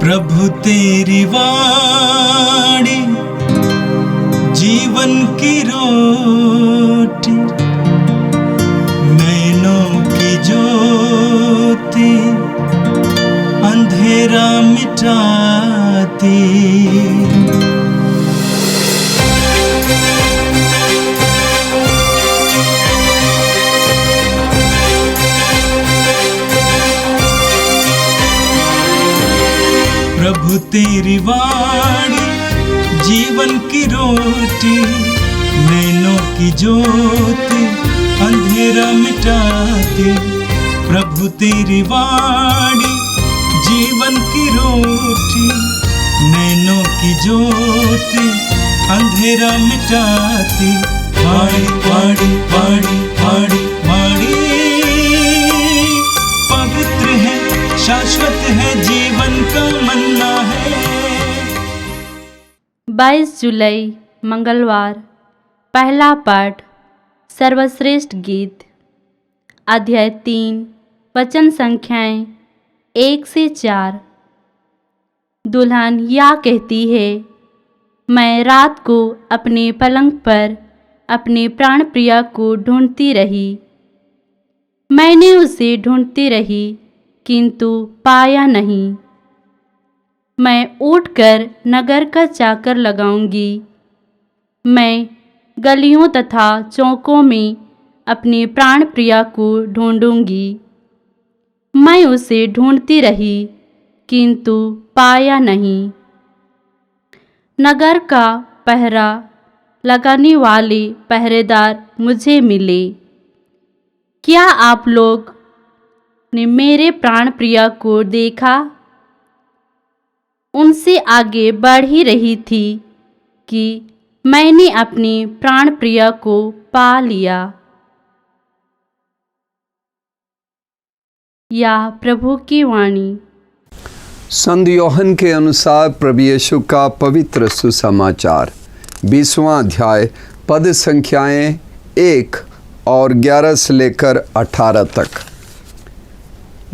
प्रभु तेरी वाणी जीवन की रोटी, नैनों की ज्योति अंधेरा मिटाती। प्रभु तेरी वाणी जीवन की रोटी, नैनों की ज्योति अंधेरा मिटाती। प्रभु तेरी वाणी जीवन की रोटी, नैनों की ज्योति अंधेरा मिटाती। वाणी वाणी वाणी वाणी वाणी पवित्र है, शाश्वत है, जीवन का मन्ना है। 22 जुलाई मंगलवार। पहला पाठ सर्वश्रेष्ठ गीत, अध्याय 3, वचन संख्याएं 1 से 4। दुल्हन या कहती है, मैं रात को अपने पलंग पर अपने प्राण प्रिया को ढूंढती रही। मैंने उसे ढूंढती रही किंतु पाया नहीं। मैं उठकर नगर का चाकर लगाऊंगी। मैं गलियों तथा चौकों में अपने प्राण प्रिया को ढूंढूंगी। मैं उसे ढूंढती रही किंतु पाया नहीं। नगर का पहरा लगाने वाले पहरेदार मुझे मिले। क्या आप लोग ने मेरे प्राण प्रिया को देखा? उनसे आगे बढ़ ही रही थी कि मैंने अपनी प्राण प्रिया को पा लिया। या प्रभु की वाणी। संत यूहन्ना के अनुसार प्रभु यीशु का पवित्र सुसमाचार, 20वां अध्याय, पद संख्याएं 1 और 11 से लेकर 18 तक।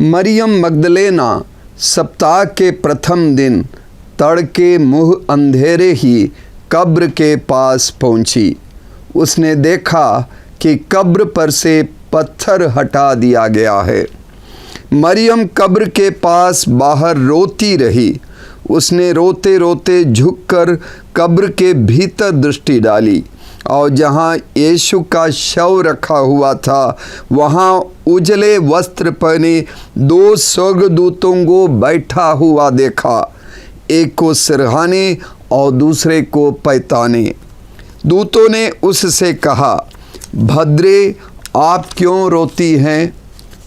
मरियम मगदलेना सप्ताह के प्रथम दिन तड़के मुँह अंधेरे ही कब्र के पास पहुंची। उसने देखा कि कब्र पर से पत्थर हटा दिया गया है। मरियम कब्र के पास बाहर रोती रही। उसने रोते रोते झुककर कब्र के भीतर दृष्टि डाली और जहाँ यीशु का शव रखा हुआ था वहाँ उजले वस्त्र पहने 2 स्वर्गदूतों को बैठा हुआ देखा, एक को सिरहाने और दूसरे को पैताने। दूतों ने उससे कहा, भद्रे, आप क्यों रोती हैं?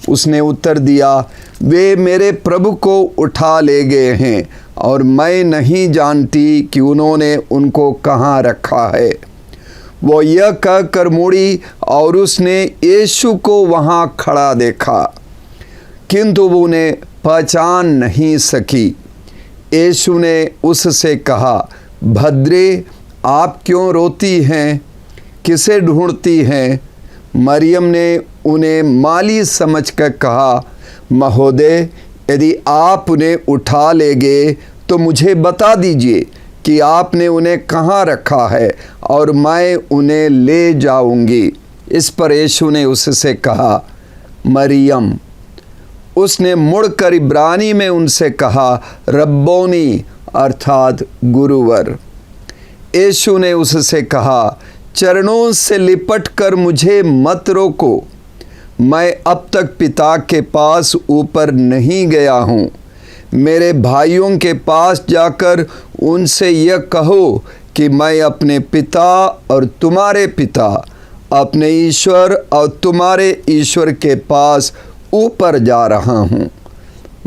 उसने उत्तर दिया, वे मेरे प्रभु को उठा ले गए हैं और मैं नहीं जानती कि उन्होंने उनको कहाँ रखा है। वो यह कहकर मुड़ी और उसने यीशु को वहाँ खड़ा देखा, किंतु वो उन्हें पहचान नहीं सकी। यीशु ने उससे कहा, भद्रे, आप क्यों रोती हैं? किसे ढूंढती हैं? मरियम ने उन्हें माली समझकर कहा, महोदय, यदि आप उन्हें उठा ले गए तो मुझे बता दीजिए कि आपने उन्हें कहाँ रखा है और मैं उन्हें ले जाऊंगी। इस पर यीशु ने उससे कहा, मरियम। उसने मुड़कर इब्रानी में उनसे कहा, रब्बोनी, अर्थात गुरुवर। यीशु ने उससे कहा, चरणों से लिपट कर मुझे मत रोको। मैं अब तक पिता के पास ऊपर नहीं गया हूँ। मेरे भाइयों के पास जाकर उनसे यह कहो कि मैं अपने पिता और तुम्हारे पिता, अपने ईश्वर और तुम्हारे ईश्वर के पास ऊपर जा रहा हूँ।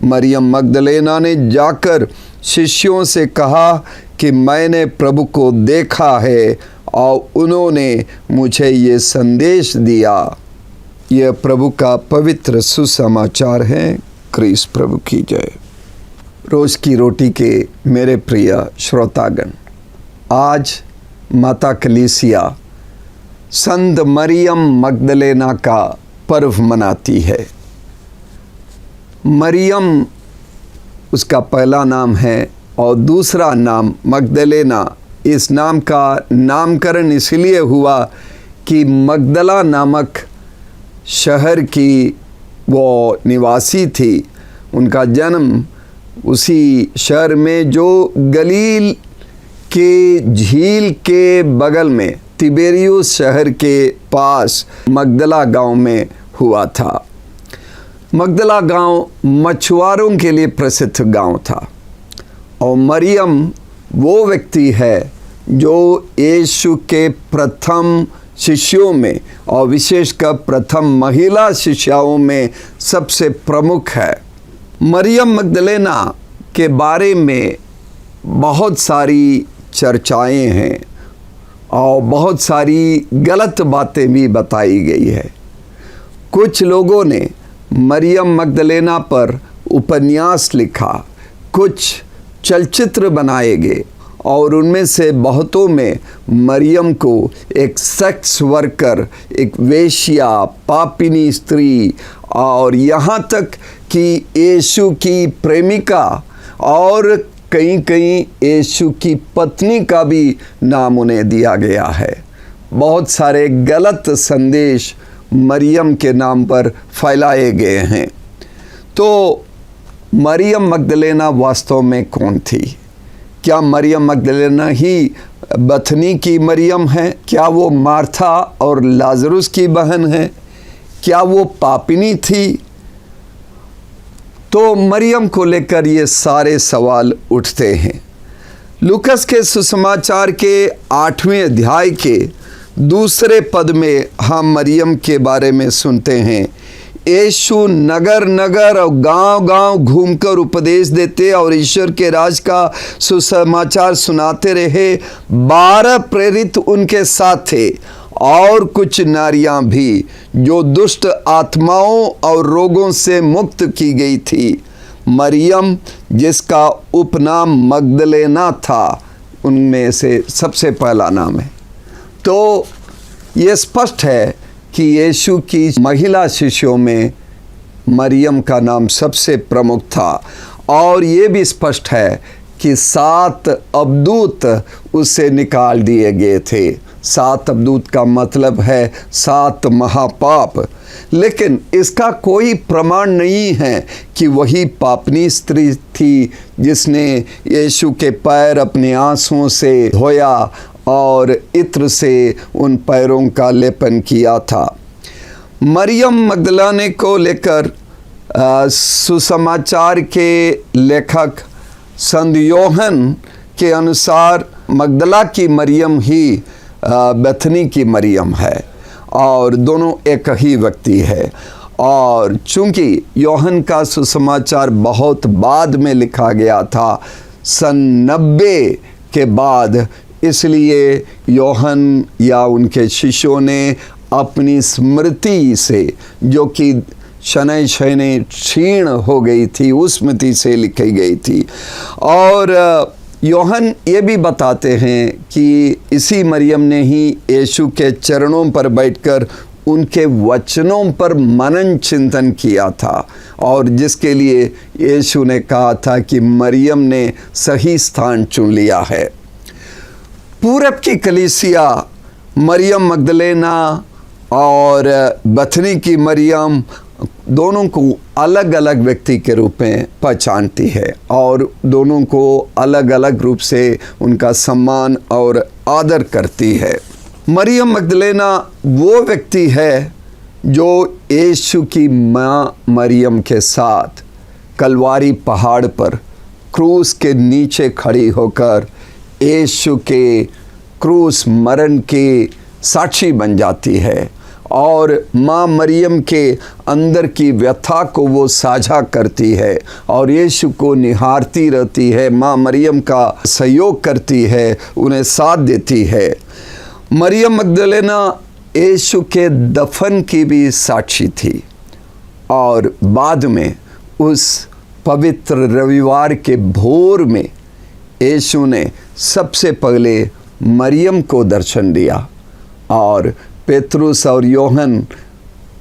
मरियम मगदलेना ने जाकर शिष्यों से कहा कि मैंने प्रभु को देखा है और उन्होंने मुझे ये संदेश दिया। यह प्रभु का पवित्र सुसमाचार है। क्रिस प्रभु की जय। रोज़ की रोटी के मेरे प्रिय श्रोतागण, आज माता कलीसिया संत मरियम मगदलेना का पर्व मनाती है। मरियम उसका पहला नाम है और दूसरा नाम मगदलेना। इस नाम का नामकरण इसलिए हुआ कि मगदला नामक शहर की वो निवासी थी। उनका जन्म उसी शहर में जो गलील के झील के बगल में तिबेरियुस शहर के पास मगदला गांव में हुआ था। मगदला गांव मछुआरों के लिए प्रसिद्ध गांव था और मरियम वो व्यक्ति है जो यीशु के प्रथम शिष्यों में और विशेषकर प्रथम महिला शिष्याओं में सबसे प्रमुख है। मरियम मगदलेना के बारे में बहुत सारी चर्चाएं हैं और बहुत सारी गलत बातें भी बताई गई है। कुछ लोगों ने मरियम मगदलेना पर उपन्यास लिखा, कुछ चलचित्र बनाए गए और उनमें से बहुतों में मरियम को एक सेक्स वर्कर, एक वेश्या, पापिनी स्त्री और यहाँ तक कि यीशु की प्रेमिका और कहीं कहीं यीशु की पत्नी का भी नाम उन्हें दिया गया है। बहुत सारे गलत संदेश मरियम के नाम पर फैलाए गए हैं। तो मरियम मगदलेना वास्तव में कौन थी? क्या मरियम मगदलेना ही बथनी की मरियम है? क्या वो मार्था और लाजरुस की बहन है? क्या वो पापिनी थी? तो मरियम को लेकर ये सारे सवाल उठते हैं। लूकस के सुसमाचार के 8वें अध्याय के दूसरे पद में हम मरियम के बारे में सुनते हैं, यीशु नगर नगर और गांव गांव घूमकर उपदेश देते और ईश्वर के राज का सुसमाचार सुनाते रहे। 12 प्रेरित उनके साथ थे और कुछ नारियां भी जो दुष्ट आत्माओं और रोगों से मुक्त की गई थी। मरियम जिसका उपनाम मगदलेना था, उनमें से सबसे पहला नाम है। तो ये स्पष्ट है कि यीशु की महिला शिष्यों में मरियम का नाम सबसे प्रमुख था और ये भी स्पष्ट है कि 7 अबदूत उससे निकाल दिए गए थे। 7 अबदूत का मतलब है 7 महापाप, लेकिन इसका कोई प्रमाण नहीं है कि वही पापनी स्त्री थी जिसने यीशु के पैर अपने आंसुओं से धोया और इत्र से उन पैरों का लेपन किया था। मरियम मगदलाने को लेकर सुसमाचार के लेखक संत योहन के अनुसार मगदला की मरियम ही बेथनी की मरियम है और दोनों एक ही व्यक्ति है। और चूंकि योहन का सुसमाचार बहुत बाद में लिखा गया था, सन 90 के बाद, इसलिए योहन या उनके शिष्यों ने अपनी स्मृति से, जो कि शनै शनै क्षीण हो गई थी, उस स्मृति से लिखी गई थी। और योहन ये भी बताते हैं कि इसी मरियम ने ही यीशु के चरणों पर बैठकर उनके वचनों पर मनन चिंतन किया था और जिसके लिए यीशु ने कहा था कि मरियम ने सही स्थान चुन लिया है। पूरब की कलीसिया मरियम मगदलेना और बथनी की मरियम दोनों को अलग अलग व्यक्ति के रूप में पहचानती है और दोनों को अलग अलग रूप से उनका सम्मान और आदर करती है। मरियम मगदलेना वो व्यक्ति है जो यीशु की माँ मरियम के साथ कलवारी पहाड़ पर क्रूस के नीचे खड़ी होकर यीशु के क्रूस मरण के साक्षी बन जाती है और माँ मरियम के अंदर की व्यथा को वो साझा करती है और यीशु को निहारती रहती है। माँ मरियम का सहयोग करती है, उन्हें साथ देती है। मरियम मगदलेना यीशु के दफन की भी साक्षी थी और बाद में उस पवित्र रविवार के भोर में यीशु ने सबसे पहले मरियम को दर्शन दिया और पेतरुस और योहन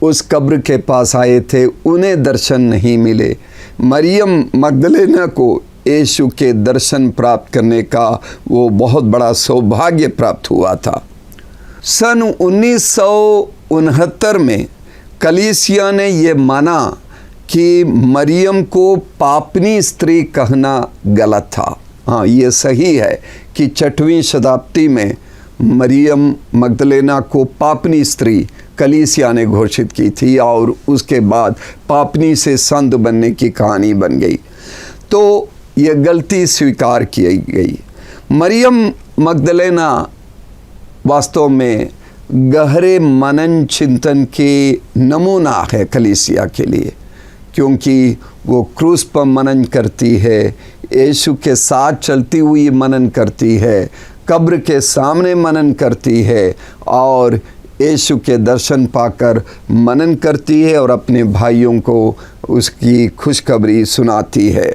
उस कब्र के पास आए थे, उन्हें दर्शन नहीं मिले। मरियम मगदलेना को यीशु के दर्शन प्राप्त करने का वो बहुत बड़ा सौभाग्य प्राप्त हुआ था। सन 1969 में कलीसिया ने ये माना कि मरियम को पापनी स्त्री कहना गलत था। हाँ, ये सही है कि 6वीं शताब्दी में मरियम मगदलेना को पापनी स्त्री कलीसिया ने घोषित की थी और उसके बाद पापनी से संत बनने की कहानी बन गई, तो ये गलती स्वीकार की गई। मरियम मगदलेना वास्तव में गहरे मनन चिंतन के नमूना है कलीसिया के लिए, क्योंकि वो क्रूस पर मनन करती है, यीशु के साथ चलती हुई मनन करती है, कब्र के सामने मनन करती है और यीशु के दर्शन पाकर मनन करती है और अपने भाइयों को उसकी खुशखबरी सुनाती है।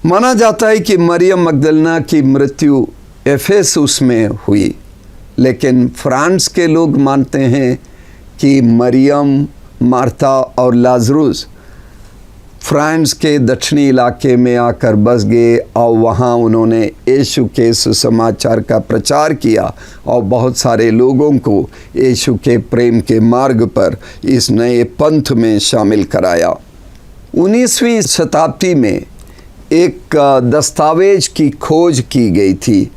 माना जाता है कि मरियम मगदलेना की मृत्यु एफेसुस में हुई, लेकिन फ्रांस के लोग मानते हैं कि मरियम, मार्था और लाजरुस फ्रांस के दक्षिणी इलाके में आकर बस गए और वहाँ उन्होंने यीशु के सुसमाचार का प्रचार किया और बहुत सारे लोगों को यीशु के प्रेम के मार्ग पर इस नए पंथ में शामिल कराया। 19वीं शताब्दी में एक दस्तावेज की खोज की गई थी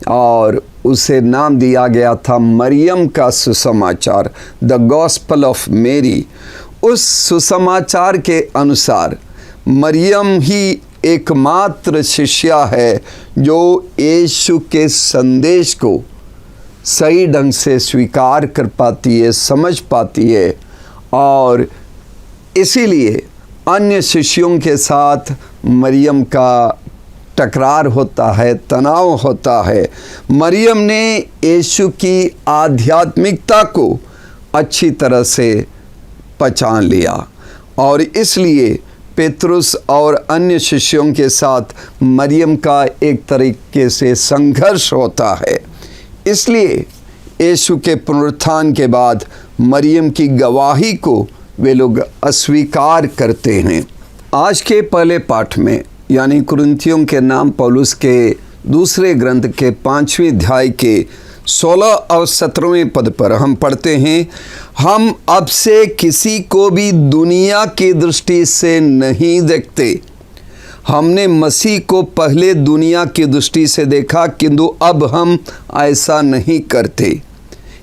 और उसे नाम दिया गया था मरियम का सुसमाचार, द गॉस्पल ऑफ मेरी। उस सुसमाचार के अनुसार मरियम ही एकमात्र शिष्या है जो यीशु के संदेश को सही ढंग से स्वीकार कर पाती है, समझ पाती है और इसीलिए अन्य शिष्यों के साथ मरियम का टकरार होता है, तनाव होता है। मरियम ने यीशु की आध्यात्मिकता को अच्छी तरह से पहचान लिया और इसलिए पेतरुस और अन्य शिष्यों के साथ मरियम का एक तरीके से संघर्ष होता है। इसलिए यीशु के पुनरुत्थान के बाद मरियम की गवाही को वे लोग अस्वीकार करते हैं। आज के पहले पाठ में यानी कुरिन्थियों के नाम पौलुस के दूसरे ग्रंथ के 5वें अध्याय के 16 और 17वें पद पर हम पढ़ते हैं, हम अब से किसी को भी दुनिया की दृष्टि से नहीं देखते। हमने मसीह को पहले दुनिया की दृष्टि से देखा, किंतु अब हम ऐसा नहीं करते।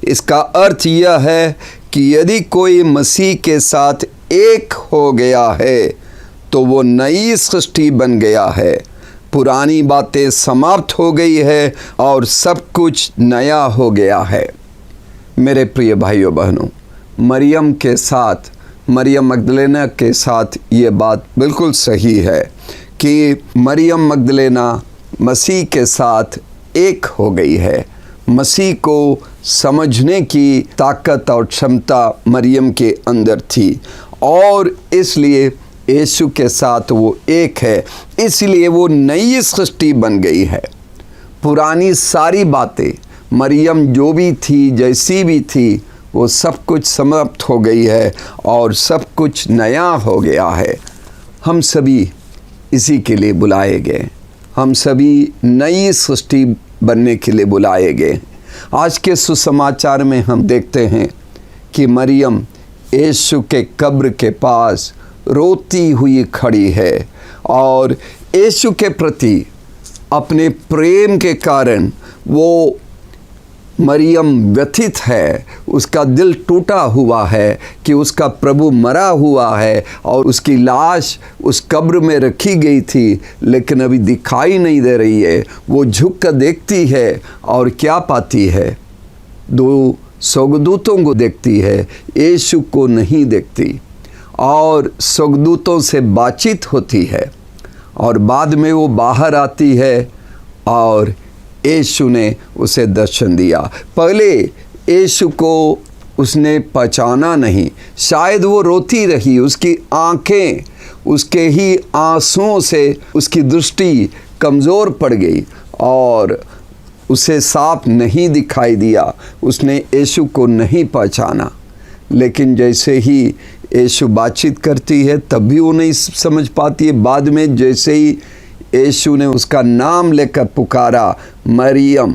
इसका अर्थ यह है कि यदि कोई मसीह के साथ एक हो गया है तो वो नई सृष्टि बन गया है, पुरानी बातें समाप्त हो गई है और सब कुछ नया हो गया है। मेरे प्रिय भाइयों बहनों, मरियम के साथ, मरियम मगदलेना के साथ ये बात बिल्कुल सही है कि मरियम मगदलेना मसीह के साथ एक हो गई है। मसीह को समझने की ताकत और क्षमता मरियम के अंदर थी और इसलिए यीशु के साथ वो एक है, इसलिए वो नई सृष्टि बन गई है। पुरानी सारी बातें, मरियम जो भी थी, जैसी भी थी, वो सब कुछ समाप्त हो गई है और सब कुछ नया हो गया है। हम सभी इसी के लिए बुलाए गए, हम सभी नई सृष्टि बनने के लिए बुलाए गए। आज के सुसमाचार में हम देखते हैं कि मरियम यीशु के कब्र के पास रोती हुई खड़ी है और यीशु के प्रति अपने प्रेम के कारण वो मरियम व्यथित है, उसका दिल टूटा हुआ है कि उसका प्रभु मरा हुआ है और उसकी लाश उस कब्र में रखी गई थी लेकिन अभी दिखाई नहीं दे रही है। वो झुक कर देखती है और क्या पाती है? 2 स्वर्गदूतों को देखती है, यीशु को नहीं देखती और स्वर्गदूतों से बातचीत होती है और बाद में वो बाहर आती है और यीशु ने उसे दर्शन दिया। पहले यीशु को उसने पहचाना नहीं, शायद वो रोती रही, उसकी आंखें उसके ही आंसुओं से उसकी दृष्टि कमज़ोर पड़ गई और उसे साफ नहीं दिखाई दिया, उसने यीशु को नहीं पहचाना। लेकिन जैसे ही यीशु बातचीत करती है तब भी वो नहीं समझ पाती है। बाद में जैसे ही यीशु ने उसका नाम लेकर पुकारा, मरियम,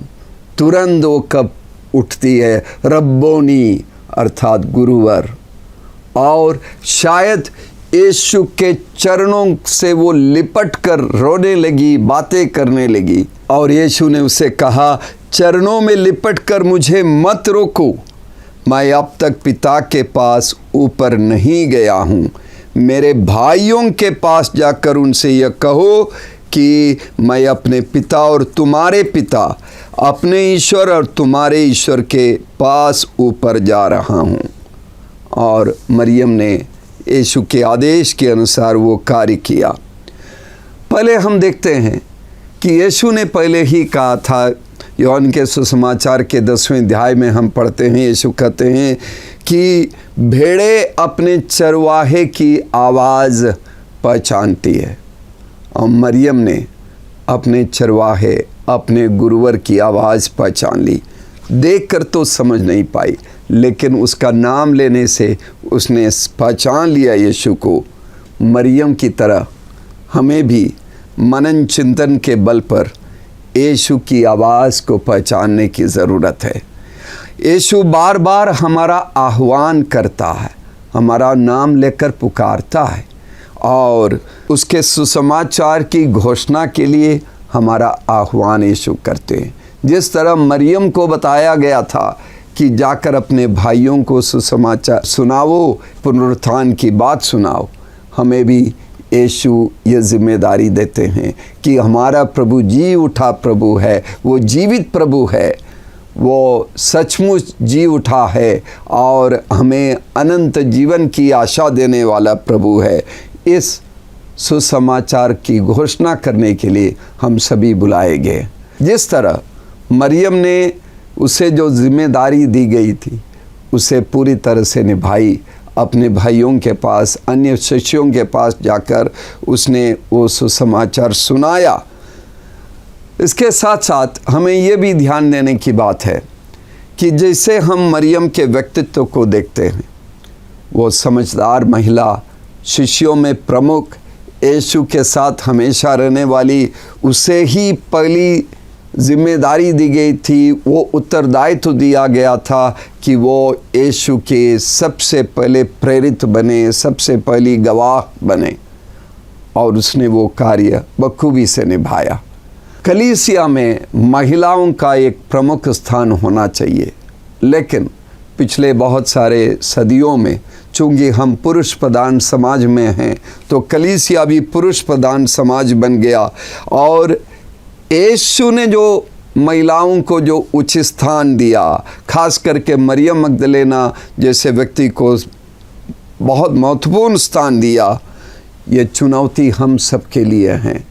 तुरंत वो कब उठती है, रब्बोनी अर्थात गुरुवर। और शायद यीशु के चरणों से वो लिपट कर रोने लगी, बातें करने लगी। और यीशु ने उसे कहा, चरणों में लिपट कर मुझे मत रोको, मैं अब तक पिता के पास ऊपर नहीं गया हूँ। मेरे भाइयों के पास जाकर उनसे यह कहो कि मैं अपने पिता और तुम्हारे पिता, अपने ईश्वर और तुम्हारे ईश्वर के पास ऊपर जा रहा हूँ। और मरियम ने यीशु के आदेश के अनुसार वो कार्य किया। पहले हम देखते हैं कि यीशु ने पहले ही कहा था, यूहन्ना के सुसमाचार के 10वें अध्याय में हम पढ़ते हैं, यीशु कहते हैं कि भेड़ें अपने चरवाहे की आवाज़ पहचानती है। और मरियम ने अपने चरवाहे, अपने गुरुवर की आवाज़ पहचान ली। देखकर तो समझ नहीं पाई, लेकिन उसका नाम लेने से उसने पहचान लिया यीशु को। मरियम की तरह हमें भी मनन चिंतन के बल पर यीशु की आवाज़ को पहचानने की ज़रूरत है। यीशु बार बार हमारा आह्वान करता है, हमारा नाम लेकर पुकारता है और उसके सुसमाचार की घोषणा के लिए हमारा आह्वान यीशु करते हैं। जिस तरह मरियम को बताया गया था कि जाकर अपने भाइयों को सुसमाचार सुनाओ, पुनरुत्थान की बात सुनाओ, हमें भी यीशु ये जिम्मेदारी देते हैं कि हमारा प्रभु जी उठा प्रभु है, वो जीवित प्रभु है, वो सचमुच जी उठा है और हमें अनंत जीवन की आशा देने वाला प्रभु है। इस सुसमाचार की घोषणा करने के लिए हम सभी बुलाए गए। जिस तरह मरियम ने उसे जो जिम्मेदारी दी गई थी उसे पूरी तरह से निभाई। अपने भाइयों के पास, अन्य शिष्यों के पास जाकर उसने वो सुसमाचार सुनाया। इसके साथ साथ हमें ये भी ध्यान देने की बात है कि जैसे हम मरियम के व्यक्तित्व को देखते हैं, वो समझदार महिला, शिष्यों में प्रमुख, यीशु के साथ हमेशा रहने वाली, उसे ही पहली जिम्मेदारी दी गई थी, वो उत्तरदायित्व दिया गया था कि वो यीशु के सबसे पहले प्रेरित बने, सबसे पहली गवाह बने, और उसने वो कार्य बखूबी से निभाया। कलीसिया में महिलाओं का एक प्रमुख स्थान होना चाहिए, लेकिन पिछले बहुत सारे सदियों में चूँकि हम पुरुष प्रधान समाज में हैं तो कलीसिया भी पुरुष प्रधान समाज बन गया। और यीशु ने जो महिलाओं को जो उचित स्थान दिया, खास करके मरियम मगदलेना जैसे व्यक्ति को बहुत महत्वपूर्ण स्थान दिया, ये चुनौती हम सब के लिए है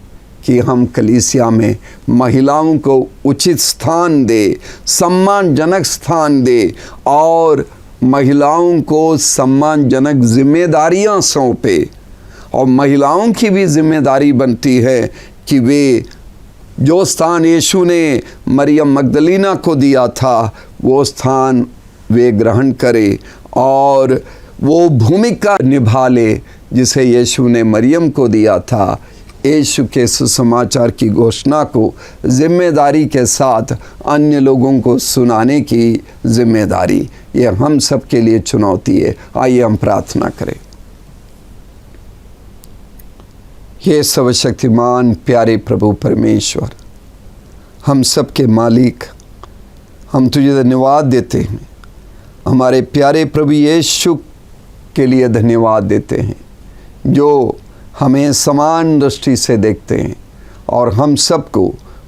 कि हम कलीसिया में महिलाओं को उचित स्थान दे, सम्मानजनक स्थान दे और महिलाओं को सम्मानजनक जिम्मेदारियां सौंपे। और महिलाओं की भी जिम्मेदारी बनती है कि वे जो स्थान यीशु ने मरियम मगदलीना को दिया था वो स्थान वे ग्रहण करे और वो भूमिका निभा ले जिसे यीशु ने मरियम को दिया था। यीशु के सुसमाचार की घोषणा को जिम्मेदारी के साथ अन्य लोगों को सुनाने की जिम्मेदारी, ये हम सब के लिए चुनौती है। आइए हम प्रार्थना करें। हे सर्वशक्तिमान प्यारे प्रभु परमेश्वर, हम सब के मालिक, हम तुझे धन्यवाद देते हैं। हमारे प्यारे प्रभु यीशु के लिए धन्यवाद देते हैं जो हमें समान दृष्टि से देखते हैं और हम सबको,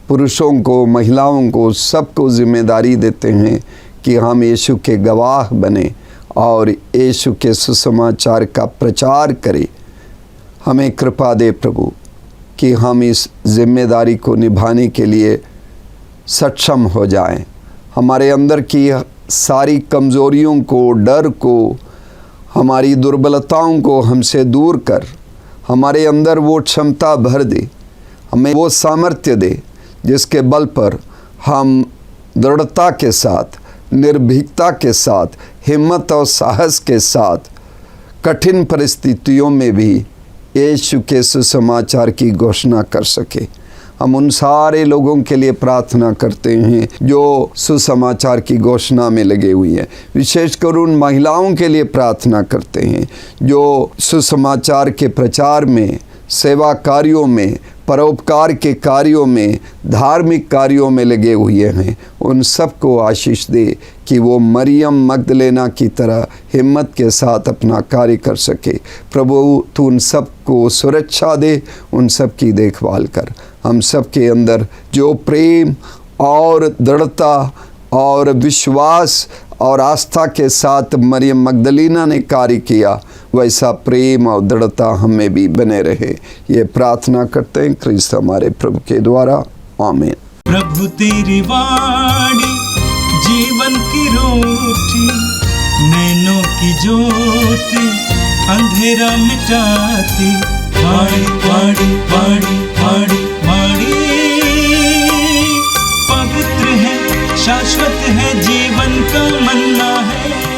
पुरुषों को, महिलाओं को, सबको जिम्मेदारी देते हैं कि हम यीशु के गवाह बने और यीशु के सुसमाचार का प्रचार करें। हमें कृपा दे प्रभु कि हम इस जिम्मेदारी को निभाने के लिए सक्षम हो जाएं। हमारे अंदर की सारी कमज़ोरियों को, डर को, हमारी दुर्बलताओं को हमसे दूर कर हमारे अंदर वो क्षमता भर दे, हमें वो सामर्थ्य दे जिसके बल पर हम दृढ़ता के साथ निर्भीकता के साथ, हिम्मत और साहस के साथ कठिन परिस्थितियों में भी यीशु के सुसमाचार की घोषणा कर सके। हम उन सारे लोगों के लिए प्रार्थना करते हैं जो सुसमाचार की घोषणा में लगे हुए हैं। विशेषकर उन महिलाओं के लिए प्रार्थना करते हैं जो सुसमाचार के प्रचार में, सेवा कार्यों में, परोपकार के कार्यों में, धार्मिक कार्यों में लगे हुए हैं। उन सबको आशीष दे कि वो मरियम मगदलेना की तरह हिम्मत के साथ अपना कार्य कर सके। प्रभु तू उन सबको सुरक्षा दे, उन सब की देखभाल कर। हम सब के अंदर जो प्रेम और दृढ़ता और विश्वास और आस्था के साथ मरियम मगदलीना ने कार्य किया, वैसा प्रेम और दृढ़ता हमें भी बने रहे। ये प्रार्थना करते हैं ख्रीस्त हमारे प्रभु के द्वारा, आमीन। प्रभु तेरी वाणी जीवन की रोटी, नैनों की ज्योति अंधेरा मिटाती। वाणी वाणी वाणी वाणी वाणी पवित्र है, शाश्वत है, जीवन का मन्ना है।